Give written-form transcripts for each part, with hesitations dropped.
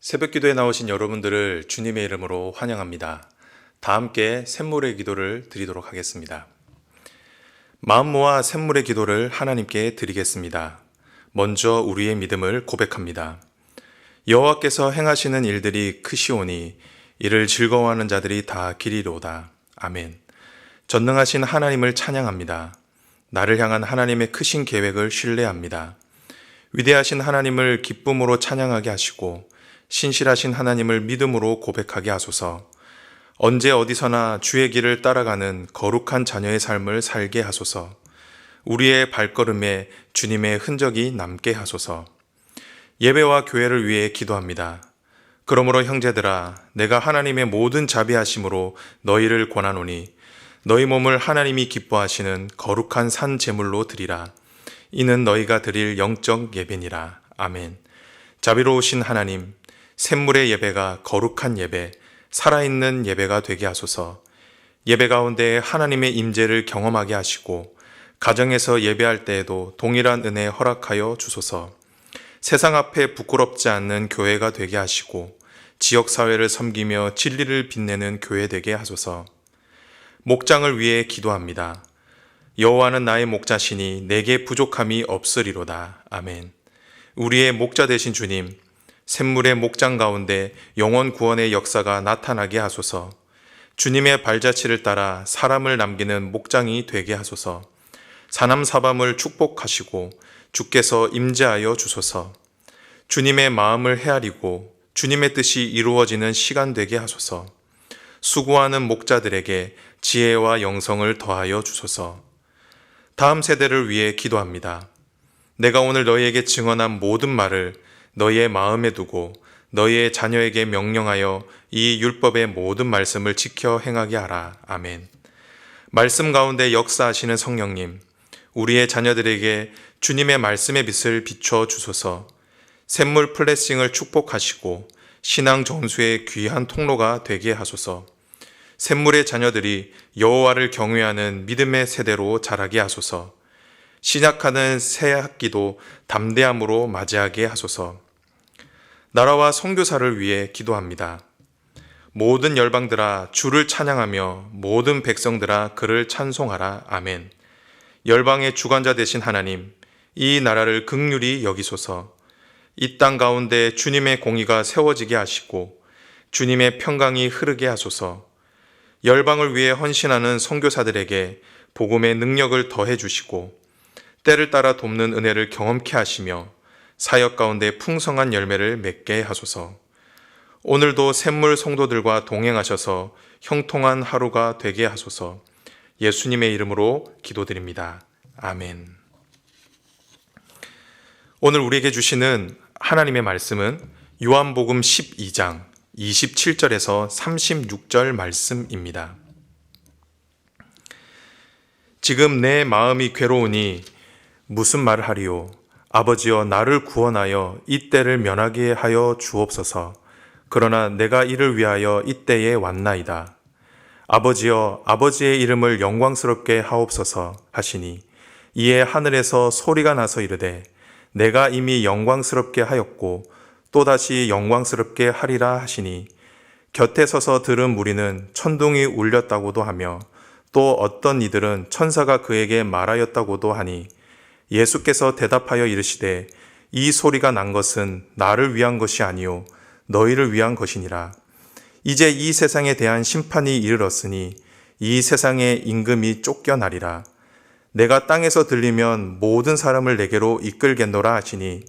새벽 기도에 나오신 여러분들을 주님의 이름으로 환영합니다. 다 함께 샘물의 기도를 드리도록 하겠습니다. 마음 모아 샘물의 기도를 하나님께 드리겠습니다. 먼저 우리의 믿음을 고백합니다. 여호와께서 행하시는 일들이 크시오니 이를 즐거워하는 자들이 다 기리로다. 아멘. 전능하신 하나님을 찬양합니다. 나를 향한 하나님의 크신 계획을 신뢰합니다. 위대하신 하나님을 기쁨으로 찬양하게 하시고 신실하신 하나님을 믿음으로 고백하게 하소서. 언제 어디서나 주의 길을 따라가는 거룩한 자녀의 삶을 살게 하소서. 우리의 발걸음에 주님의 흔적이 남게 하소서. 예배와 교회를 위해 기도합니다. 그러므로 형제들아, 내가 하나님의 모든 자비하심으로 너희를 권하노니 너희 몸을 하나님이 기뻐하시는 거룩한 산 제물로 드리라. 이는 너희가 드릴 영적 예배니라. 아멘. 자비로우신 하나님, 샘물의 예배가 거룩한 예배, 살아있는 예배가 되게 하소서. 예배 가운데 하나님의 임재를 경험하게 하시고 가정에서 예배할 때에도 동일한 은혜 허락하여 주소서. 세상 앞에 부끄럽지 않는 교회가 되게 하시고 지역사회를 섬기며 진리를 빛내는 교회 되게 하소서. 목장을 위해 기도합니다. 여호와는 나의 목자시니 내게 부족함이 없으리로다. 아멘. 우리의 목자 되신 주님, 샘물의 목장 가운데 영원 구원의 역사가 나타나게 하소서. 주님의 발자취를 따라 사람을 남기는 목장이 되게 하소서. 사남사밤을 축복하시고 주께서 임재하여 주소서. 주님의 마음을 헤아리고 주님의 뜻이 이루어지는 시간 되게 하소서. 수고하는 목자들에게 지혜와 영성을 더하여 주소서. 다음 세대를 위해 기도합니다. 내가 오늘 너희에게 증언한 모든 말을 너희의 마음에 두고 너희의 자녀에게 명령하여 이 율법의 모든 말씀을 지켜 행하게 하라. 아멘. 말씀 가운데 역사하시는 성령님, 우리의 자녀들에게 주님의 말씀의 빛을 비춰 주소서. 샘물 플레싱을 축복하시고 신앙 전수의 귀한 통로가 되게 하소서. 샘물의 자녀들이 여호와를 경외하는 믿음의 세대로 자라게 하소서. 시작하는 새 학기도 담대함으로 맞이하게 하소서. 나라와 선교사를 위해 기도합니다. 모든 열방들아 주를 찬양하며 모든 백성들아 그를 찬송하라. 아멘. 열방의 주관자 되신 하나님, 이 나라를 긍휼히 여기소서. 이 땅 가운데 주님의 공의가 세워지게 하시고 주님의 평강이 흐르게 하소서. 열방을 위해 헌신하는 선교사들에게 복음의 능력을 더해 주시고 때를 따라 돕는 은혜를 경험케 하시며 사역 가운데 풍성한 열매를 맺게 하소서. 오늘도 샘물 성도들과 동행하셔서 형통한 하루가 되게 하소서. 예수님의 이름으로 기도드립니다. 아멘. 오늘 우리에게 주시는 하나님의 말씀은 요한복음 12장 27절에서 36절 말씀입니다. 지금 내 마음이 괴로우니 무슨 말을 하리요? 아버지여, 나를 구원하여 이 때를 면하게 하여 주옵소서. 그러나 내가 이를 위하여 이 때에 왔나이다. 아버지여, 아버지의 이름을 영광스럽게 하옵소서 하시니 이에 하늘에서 소리가 나서 이르되 내가 이미 영광스럽게 하였고 또다시 영광스럽게 하리라 하시니 곁에 서서 들은 무리는 천둥이 울렸다고도 하며 또 어떤 이들은 천사가 그에게 말하였다고도 하니 예수께서 대답하여 이르시되 이 소리가 난 것은 나를 위한 것이 아니요 너희를 위한 것이니라. 이제 이 세상에 대한 심판이 이르렀으니 이 세상의 임금이 쫓겨나리라. 내가 땅에서 들리면 모든 사람을 내게로 이끌겠노라 하시니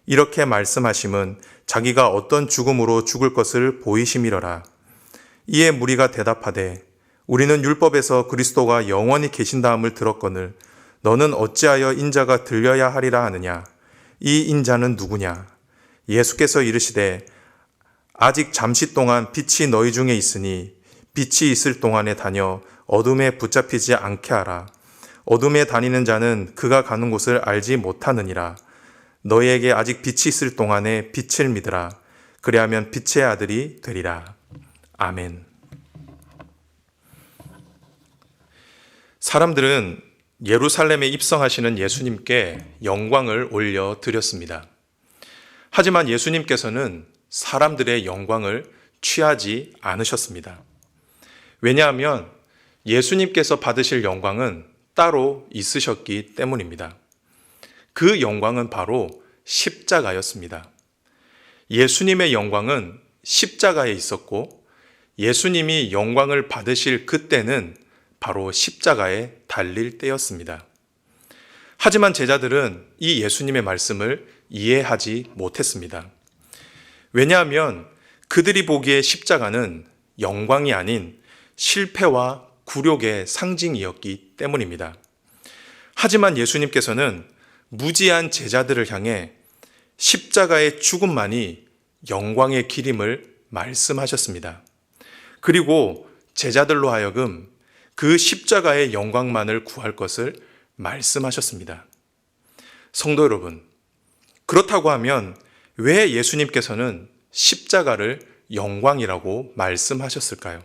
이렇게 말씀하심은 자기가 어떤 죽음으로 죽을 것을 보이심이러라. 이에 무리가 대답하되 우리는 율법에서 그리스도가 영원히 계신다함을 들었거늘 너는 어찌하여 인자가 들려야 하리라 하느냐? 이 인자는 누구냐? 예수께서 이르시되 아직 잠시 동안 빛이 너희 중에 있으니 빛이 있을 동안에 다녀 어둠에 붙잡히지 않게 하라. 어둠에 다니는 자는 그가 가는 곳을 알지 못하느니라. 너희에게 아직 빛이 있을 동안에 빛을 믿으라. 그리하면 빛의 아들이 되리라. 아멘. 사람들은 예루살렘에 입성하시는 예수님께 영광을 올려 드렸습니다. 하지만 예수님께서는 사람들의 영광을 취하지 않으셨습니다. 왜냐하면 예수님께서 받으실 영광은 따로 있으셨기 때문입니다. 그 영광은 바로 십자가였습니다. 예수님의 영광은 십자가에 있었고 예수님이 영광을 받으실 그때는 바로 십자가에 달릴 때였습니다. 하지만 제자들은 이 예수님의 말씀을 이해하지 못했습니다. 왜냐하면 그들이 보기에 십자가는 영광이 아닌 실패와 굴욕의 상징이었기 때문입니다. 하지만 예수님께서는 무지한 제자들을 향해 십자가의 죽음만이 영광의 길임을 말씀하셨습니다. 그리고 제자들로 하여금 그 십자가의 영광만을 구할 것을 말씀하셨습니다. 성도 여러분, 그렇다고 하면 왜 예수님께서는 십자가를 영광이라고 말씀하셨을까요?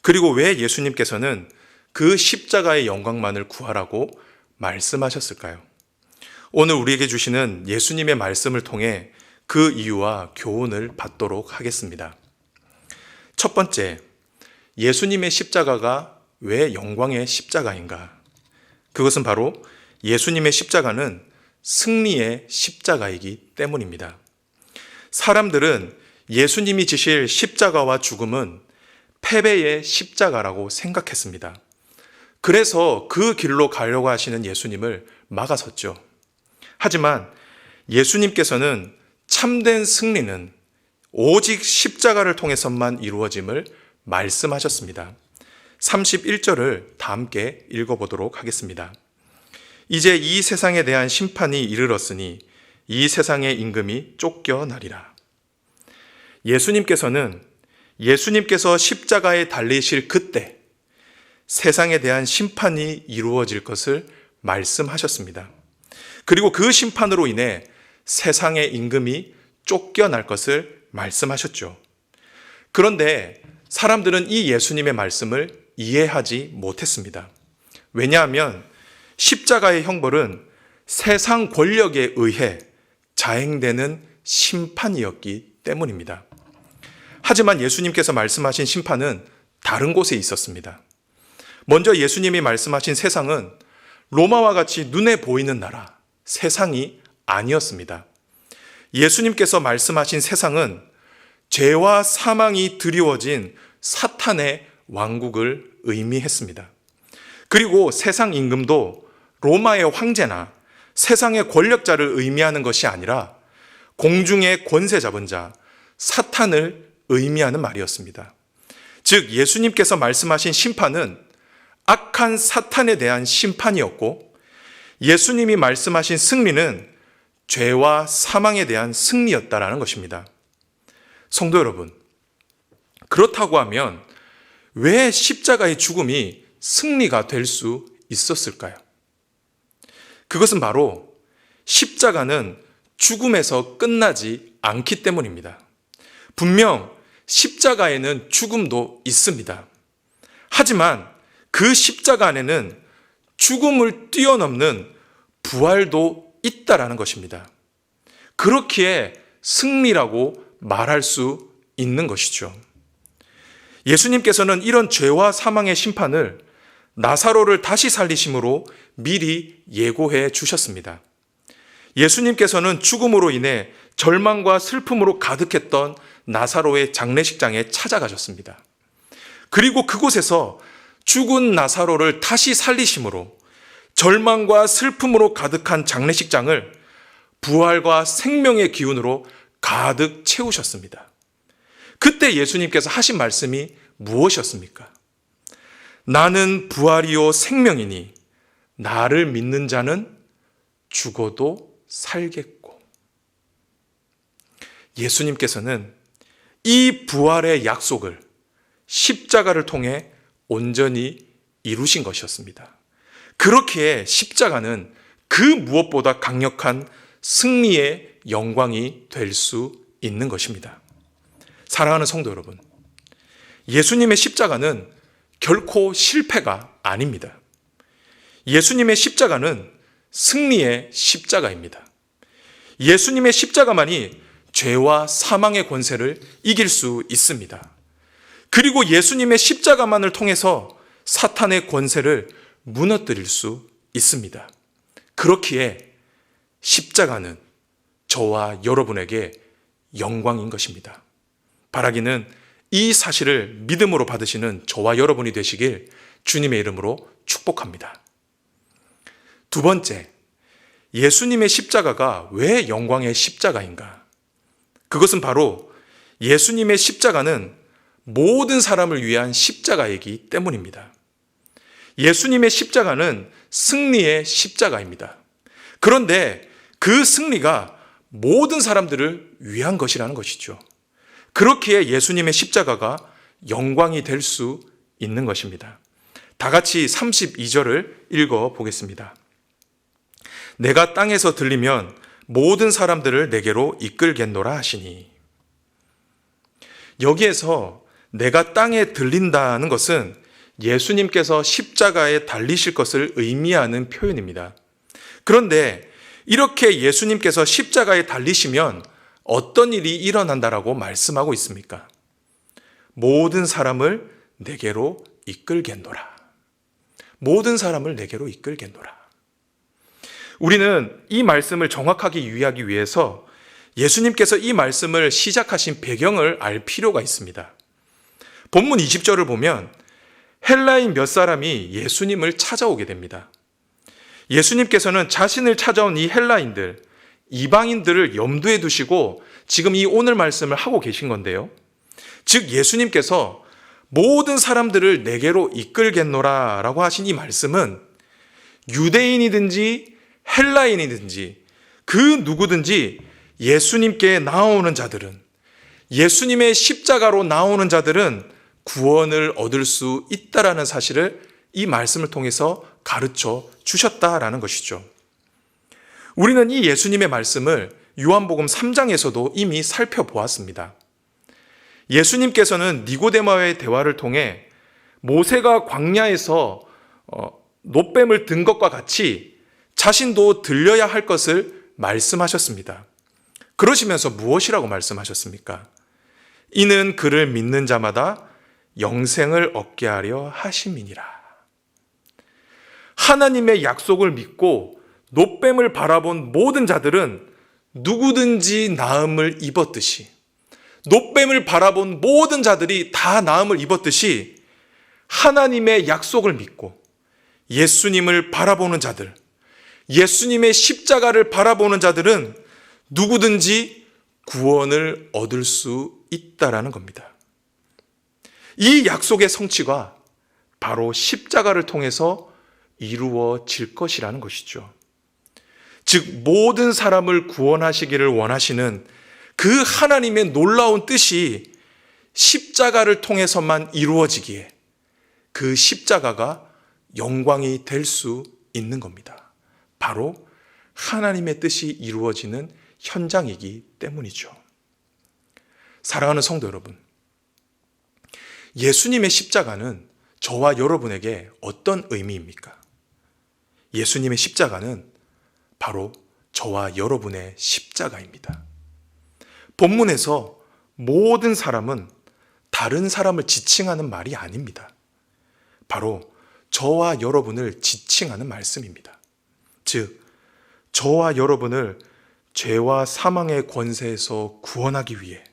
그리고 왜 예수님께서는 그 십자가의 영광만을 구하라고 말씀하셨을까요? 오늘 우리에게 주시는 예수님의 말씀을 통해 그 이유와 교훈을 받도록 하겠습니다. 첫 번째, 예수님의 십자가가 왜 영광의 십자가인가? 그것은 바로 예수님의 십자가는 승리의 십자가이기 때문입니다. 사람들은 예수님이 지실 십자가와 죽음은 패배의 십자가라고 생각했습니다. 그래서 그 길로 가려고 하시는 예수님을 막아섰죠. 하지만 예수님께서는 참된 승리는 오직 십자가를 통해서만 이루어짐을 말씀하셨습니다. 31절을 다 함께 읽어보도록 하겠습니다. 이제 이 세상에 대한 심판이 이르렀으니 이 세상의 임금이 쫓겨나리라. 예수님께서 십자가에 달리실 그때 세상에 대한 심판이 이루어질 것을 말씀하셨습니다. 그리고 그 심판으로 인해 세상의 임금이 쫓겨날 것을 말씀하셨죠. 그런데 사람들은 이 예수님의 말씀을 이해하지 못했습니다. 왜냐하면 십자가의 형벌은 세상 권력에 의해 자행되는 심판이었기 때문입니다. 하지만 예수님께서 말씀하신 심판은 다른 곳에 있었습니다. 먼저 예수님이 말씀하신 세상은 로마와 같이 눈에 보이는 나라, 세상이 아니었습니다. 예수님께서 말씀하신 세상은 죄와 사망이 드리워진 사탄의 왕국을 의미했습니다. 그리고 세상 임금도 로마의 황제나 세상의 권력자를 의미하는 것이 아니라 공중의 권세 잡은 자, 사탄을 의미하는 말이었습니다. 즉 예수님께서 말씀하신 심판은 악한 사탄에 대한 심판이었고 예수님이 말씀하신 승리는 죄와 사망에 대한 승리였다라는 것입니다. 성도 여러분, 그렇다고 하면 왜 십자가의 죽음이 승리가 될 수 있었을까요? 그것은 바로 십자가는 죽음에서 끝나지 않기 때문입니다. 분명 십자가에는 죽음도 있습니다. 하지만 그 십자가 안에는 죽음을 뛰어넘는 부활도 있다라는 것입니다. 그렇기에 승리라고 말할 수 있는 것이죠. 예수님께서는 이런 죄와 사망의 심판을 나사로를 다시 살리심으로 미리 예고해 주셨습니다. 예수님께서는 죽음으로 인해 절망과 슬픔으로 가득했던 나사로의 장례식장에 찾아가셨습니다. 그리고 그곳에서 죽은 나사로를 다시 살리심으로 절망과 슬픔으로 가득한 장례식장을 부활과 생명의 기운으로 가득 채우셨습니다. 그때 예수님께서 하신 말씀이 무엇이었습니까? 나는 부활이요 생명이니 나를 믿는 자는 죽어도 살겠고. 예수님께서는 이 부활의 약속을 십자가를 통해 온전히 이루신 것이었습니다. 그렇기에 십자가는 그 무엇보다 강력한 승리의 영광이 될 수 있는 것입니다. 사랑하는 성도 여러분, 예수님의 십자가는 결코 실패가 아닙니다. 예수님의 십자가는 승리의 십자가입니다. 예수님의 십자가만이 죄와 사망의 권세를 이길 수 있습니다. 그리고 예수님의 십자가만을 통해서 사탄의 권세를 무너뜨릴 수 있습니다. 그렇기에 십자가는 저와 여러분에게 영광인 것입니다. 바라기는 이 사실을 믿음으로 받으시는 저와 여러분이 되시길 주님의 이름으로 축복합니다. 두 번째, 예수님의 십자가가 왜 영광의 십자가인가? 그것은 바로 예수님의 십자가는 모든 사람을 위한 십자가이기 때문입니다. 예수님의 십자가는 승리의 십자가입니다. 그런데 그 승리가 모든 사람들을 위한 것이라는 것이죠. 그렇기에 예수님의 십자가가 영광이 될 수 있는 것입니다. 다 같이 32절을 읽어 보겠습니다. 내가 땅에서 들리면 모든 사람들을 내게로 이끌겠노라 하시니. 여기에서 내가 땅에 들린다는 것은 예수님께서 십자가에 달리실 것을 의미하는 표현입니다. 그런데 이렇게 예수님께서 십자가에 달리시면 어떤 일이 일어난다라고 말씀하고 있습니까? 모든 사람을 내게로 이끌겠노라. 모든 사람을 내게로 이끌겠노라. 우리는 이 말씀을 정확하게 이해하기 위해서 예수님께서 이 말씀을 시작하신 배경을 알 필요가 있습니다. 본문 20절을 보면 헬라인 몇 사람이 예수님을 찾아오게 됩니다. 예수님께서는 자신을 찾아온 이 헬라인들, 이방인들을 염두에 두시고 지금 이 오늘 말씀을 하고 계신 건데요. 즉 예수님께서 모든 사람들을 내게로 이끌겠노라 라고 하신 이 말씀은 유대인이든지 헬라인이든지 그 누구든지 예수님께 나오는 자들은, 예수님의 십자가로 나오는 자들은 구원을 얻을 수 있다라는 사실을 이 말씀을 통해서 가르쳐 주셨다라는 것이죠. 우리는 이 예수님의 말씀을 요한복음 3장에서도 이미 살펴보았습니다. 예수님께서는 니고데마와의 대화를 통해 모세가 광야에서 놋뱀을 든 것과 같이 자신도 들려야 할 것을 말씀하셨습니다. 그러시면서 무엇이라고 말씀하셨습니까? 이는 그를 믿는 자마다 영생을 얻게 하려 하심이니라. 하나님의 약속을 믿고 놋뱀을 바라본 모든 자들은 누구든지 나음을 입었듯이, 놋뱀을 바라본 모든 자들이 다 나음을 입었듯이 하나님의 약속을 믿고 예수님을 바라보는 자들, 예수님의 십자가를 바라보는 자들은 누구든지 구원을 얻을 수 있다라는 겁니다. 이 약속의 성취가 바로 십자가를 통해서 이루어질 것이라는 것이죠. 즉 모든 사람을 구원하시기를 원하시는 그 하나님의 놀라운 뜻이 십자가를 통해서만 이루어지기에 그 십자가가 영광이 될 수 있는 겁니다. 바로 하나님의 뜻이 이루어지는 현장이기 때문이죠. 사랑하는 성도 여러분, 예수님의 십자가는 저와 여러분에게 어떤 의미입니까? 예수님의 십자가는 바로 저와 여러분의 십자가입니다. 본문에서 모든 사람은 다른 사람을 지칭하는 말이 아닙니다. 바로 저와 여러분을 지칭하는 말씀입니다. 즉, 저와 여러분을 죄와 사망의 권세에서 구원하기 위해,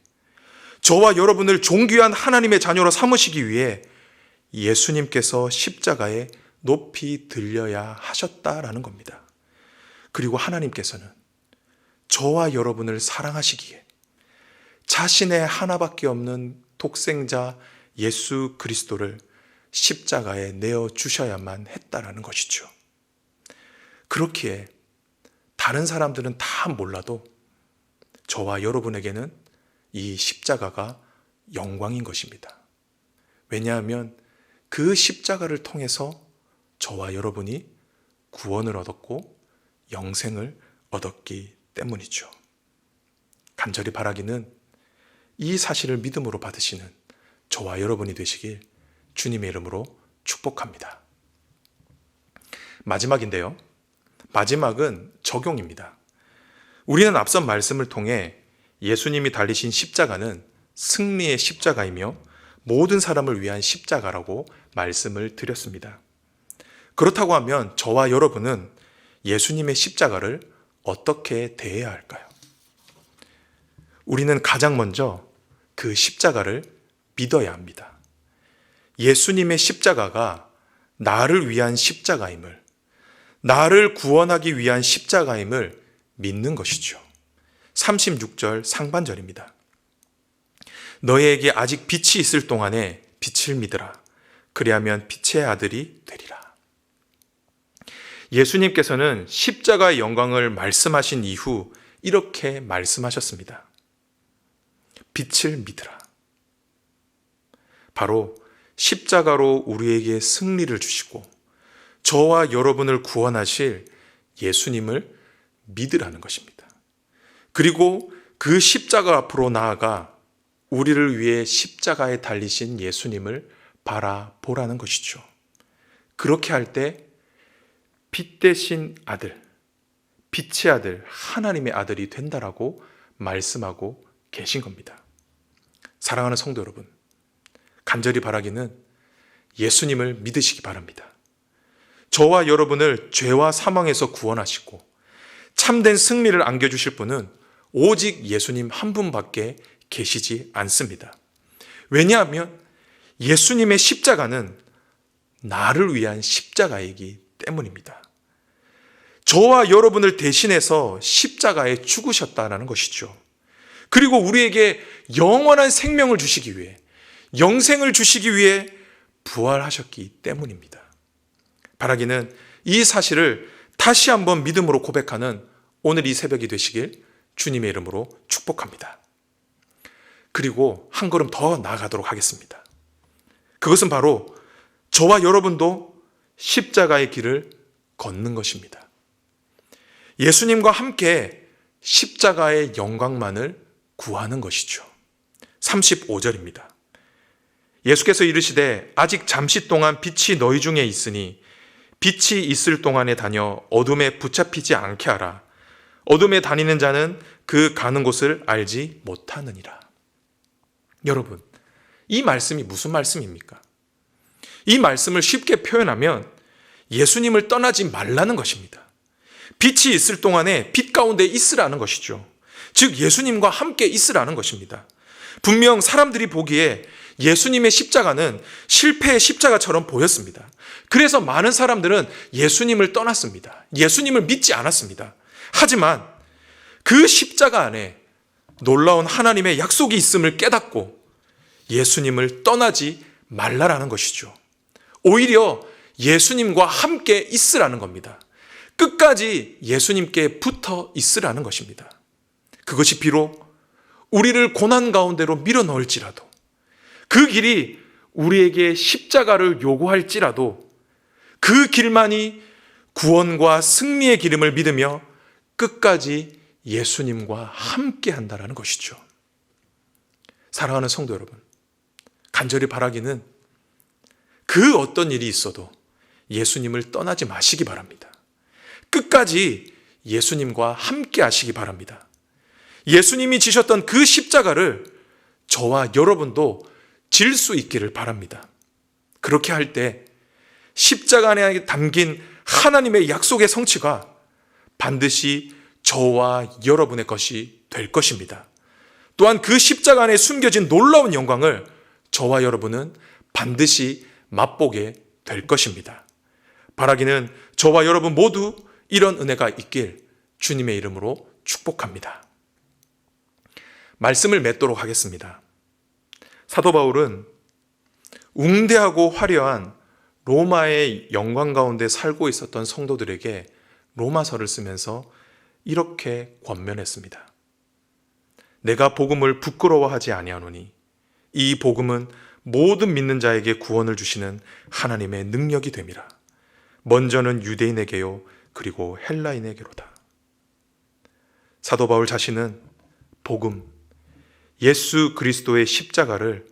저와 여러분을 존귀한 하나님의 자녀로 삼으시기 위해 예수님께서 십자가에 높이 들려야 하셨다라는 겁니다. 그리고 하나님께서는 저와 여러분을 사랑하시기에 자신의 하나밖에 없는 독생자 예수 그리스도를 십자가에 내어주셔야만 했다라는 것이죠. 그렇기에 다른 사람들은 다 몰라도 저와 여러분에게는 이 십자가가 영광인 것입니다. 왜냐하면 그 십자가를 통해서 저와 여러분이 구원을 얻었고 영생을 얻었기 때문이죠. 간절히 바라기는 이 사실을 믿음으로 받으시는 저와 여러분이 되시길 주님의 이름으로 축복합니다. 마지막인데요. 마지막은 적용입니다. 우리는 앞선 말씀을 통해 예수님이 달리신 십자가는 승리의 십자가이며 모든 사람을 위한 십자가라고 말씀을 드렸습니다. 그렇다고 하면 저와 여러분은 예수님의 십자가를 어떻게 대해야 할까요? 우리는 가장 먼저 그 십자가를 믿어야 합니다. 예수님의 십자가가 나를 위한 십자가임을, 나를 구원하기 위한 십자가임을 믿는 것이죠. 36절 상반절입니다. 너희에게 아직 빛이 있을 동안에 빛을 믿으라. 그리하면 빛의 아들이 되리라. 예수님께서는 십자가의 영광을 말씀하신 이후 이렇게 말씀하셨습니다. 빛을 믿으라. 바로 십자가로 우리에게 승리를 주시고 저와 여러분을 구원하실 예수님을 믿으라는 것입니다. 그리고 그 십자가 앞으로 나아가 우리를 위해 십자가에 달리신 예수님을 바라보라는 것이죠. 그렇게 할 때 빛 대신 아들, 빛의 아들, 하나님의 아들이 된다라고 말씀하고 계신 겁니다. 사랑하는 성도 여러분, 간절히 바라기는 예수님을 믿으시기 바랍니다. 저와 여러분을 죄와 사망에서 구원하시고 참된 승리를 안겨주실 분은 오직 예수님 한 분밖에 계시지 않습니다. 왜냐하면 예수님의 십자가는 나를 위한 십자가이기 때문입니다. 저와 여러분을 대신해서 십자가에 죽으셨다는 것이죠. 그리고 우리에게 영원한 생명을 주시기 위해, 영생을 주시기 위해 부활하셨기 때문입니다. 바라기는 이 사실을 다시 한번 믿음으로 고백하는 오늘 이 새벽이 되시길 주님의 이름으로 축복합니다. 그리고 한 걸음 더 나아가도록 하겠습니다. 그것은 바로 저와 여러분도 십자가의 길을 걷는 것입니다. 예수님과 함께 십자가의 영광만을 구하는 것이죠. 35절입니다. 예수께서 이르시되 아직 잠시 동안 빛이 너희 중에 있으니 빛이 있을 동안에 다녀 어둠에 붙잡히지 않게 하라. 어둠에 다니는 자는 그 가는 곳을 알지 못하느니라. 여러분, 이 말씀이 무슨 말씀입니까? 이 말씀을 쉽게 표현하면 예수님을 떠나지 말라는 것입니다. 빛이 있을 동안에 빛 가운데 있으라는 것이죠. 즉 예수님과 함께 있으라는 것입니다. 분명 사람들이 보기에 예수님의 십자가는 실패의 십자가처럼 보였습니다. 그래서 많은 사람들은 예수님을 떠났습니다. 예수님을 믿지 않았습니다. 하지만 그 십자가 안에 놀라운 하나님의 약속이 있음을 깨닫고 예수님을 떠나지 말라라는 것이죠. 오히려 예수님과 함께 있으라는 겁니다. 끝까지 예수님께 붙어 있으라는 것입니다. 그것이 비록 우리를 고난 가운데로 밀어넣을지라도, 그 길이 우리에게 십자가를 요구할지라도 그 길만이 구원과 승리의 기름을 믿으며 끝까지 예수님과 함께 한다는 것이죠. 사랑하는 성도 여러분, 간절히 바라기는 그 어떤 일이 있어도 예수님을 떠나지 마시기 바랍니다. 끝까지 예수님과 함께 하시기 바랍니다. 예수님이 지셨던 그 십자가를 저와 여러분도 질 수 있기를 바랍니다. 그렇게 할 때 십자가 안에 담긴 하나님의 약속의 성취가 반드시 저와 여러분의 것이 될 것입니다. 또한 그 십자가 안에 숨겨진 놀라운 영광을 저와 여러분은 반드시 맛보게 될 것입니다. 바라기는 저와 여러분 모두 이런 은혜가 있길 주님의 이름으로 축복합니다. 말씀을 맺도록 하겠습니다. 사도 바울은 웅대하고 화려한 로마의 영광 가운데 살고 있었던 성도들에게 로마서를 쓰면서 이렇게 권면했습니다. 내가 복음을 부끄러워하지 아니하노니 이 복음은 모든 믿는 자에게 구원을 주시는 하나님의 능력이 됨이라. 먼저는 유대인에게요 그리고 헬라인에게로다. 사도 바울 자신은 복음, 예수 그리스도의 십자가를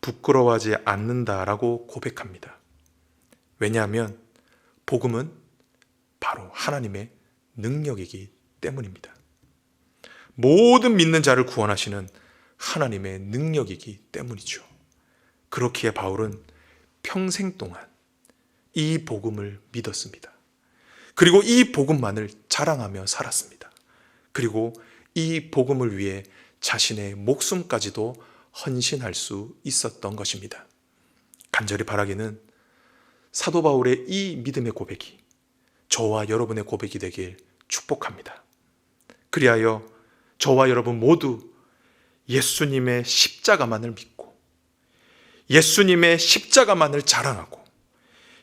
부끄러워하지 않는다라고 고백합니다. 왜냐하면 복음은 바로 하나님의 능력이기 때문입니다. 모든 믿는 자를 구원하시는 하나님의 능력이기 때문이죠. 그렇기에 바울은 평생 동안 이 복음을 믿었습니다. 그리고 이 복음만을 자랑하며 살았습니다. 그리고 이 복음을 위해 자신의 목숨까지도 헌신할 수 있었던 것입니다. 간절히 바라기는 사도 바울의 이 믿음의 고백이 저와 여러분의 고백이 되길 축복합니다. 그리하여 저와 여러분 모두 예수님의 십자가만을 믿고 예수님의 십자가만을 자랑하고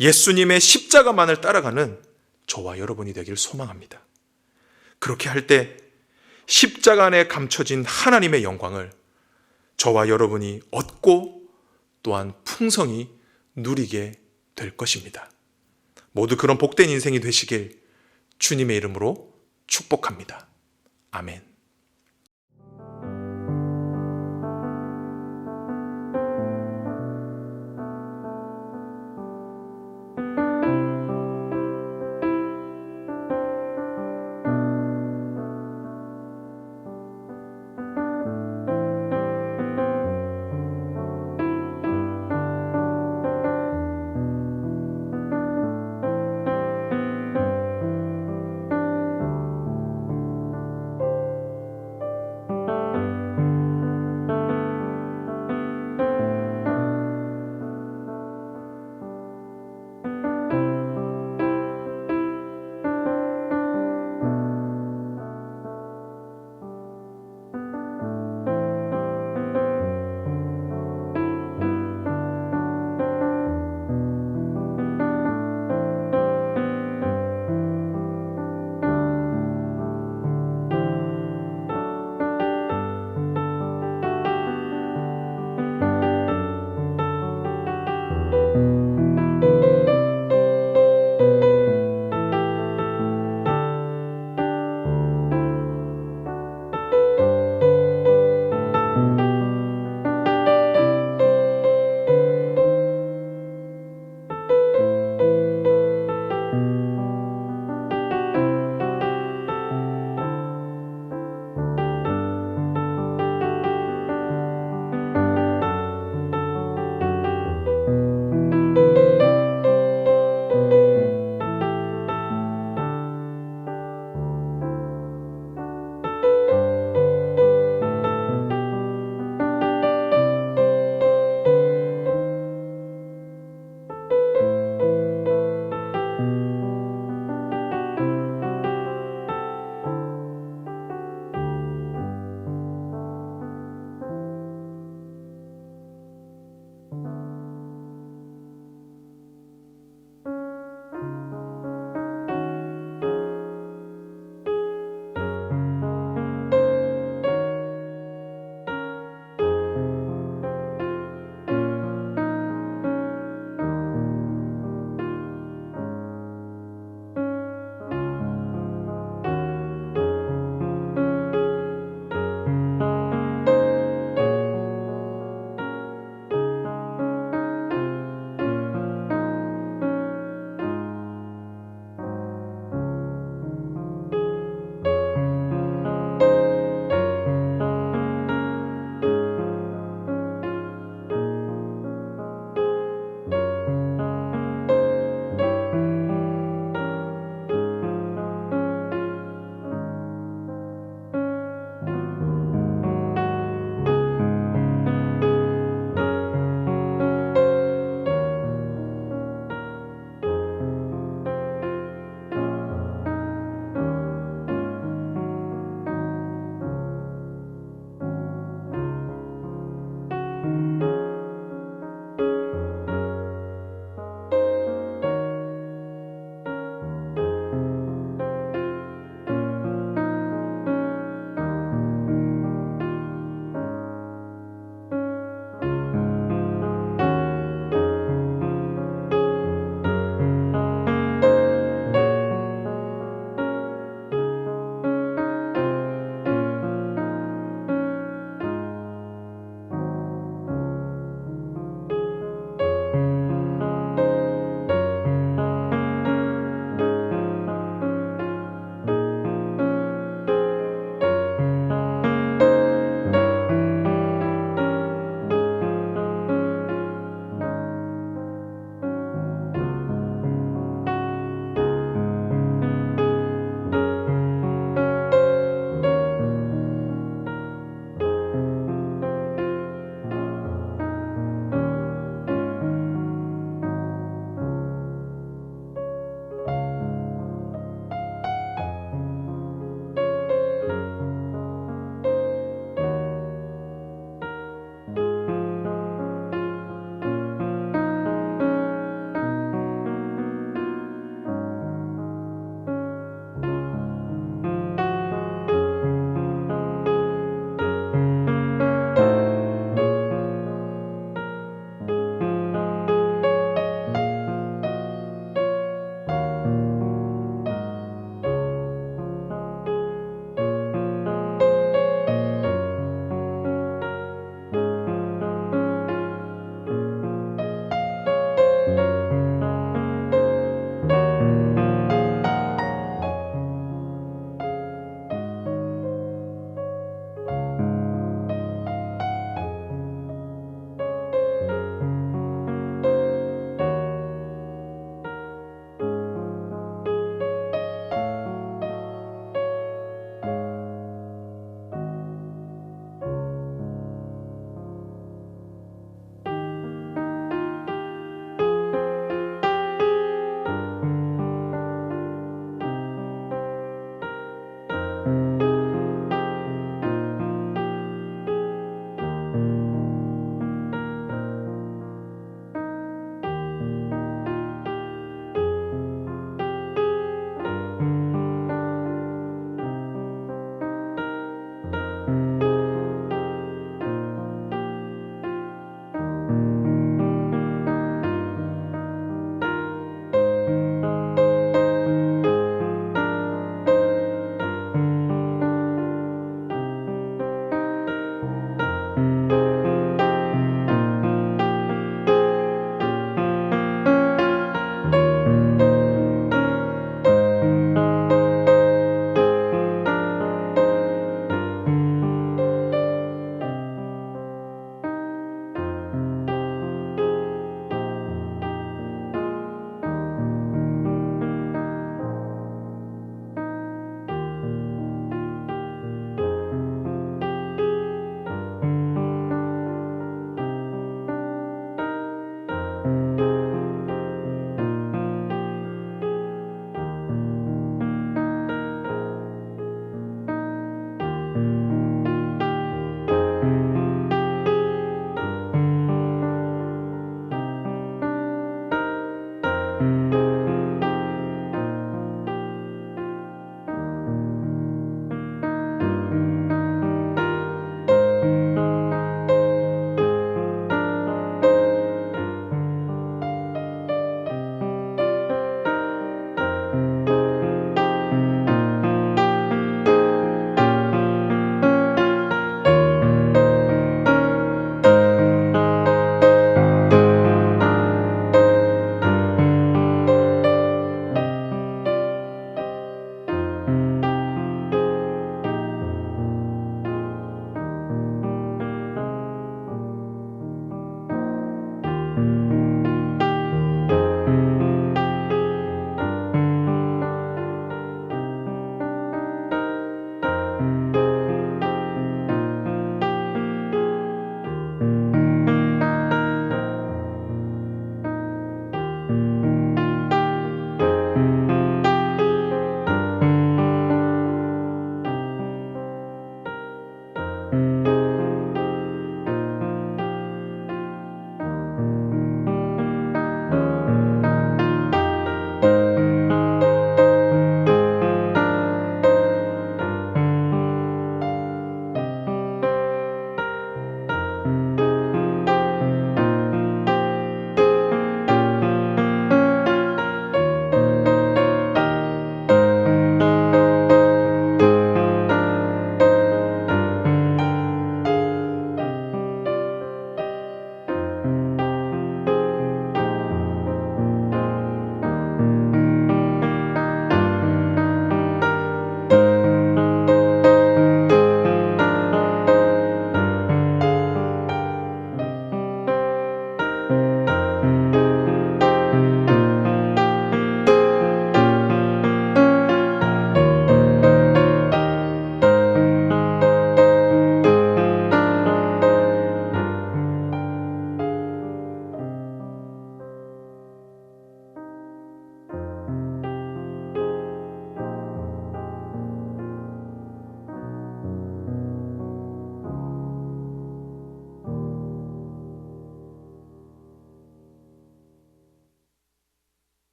예수님의 십자가만을 따라가는 저와 여러분이 되길 소망합니다. 그렇게 할 때 십자가 안에 감춰진 하나님의 영광을 저와 여러분이 얻고 또한 풍성히 누리게 될 것입니다. 모두 그런 복된 인생이 되시길 주님의 이름으로 축복합니다. 아멘.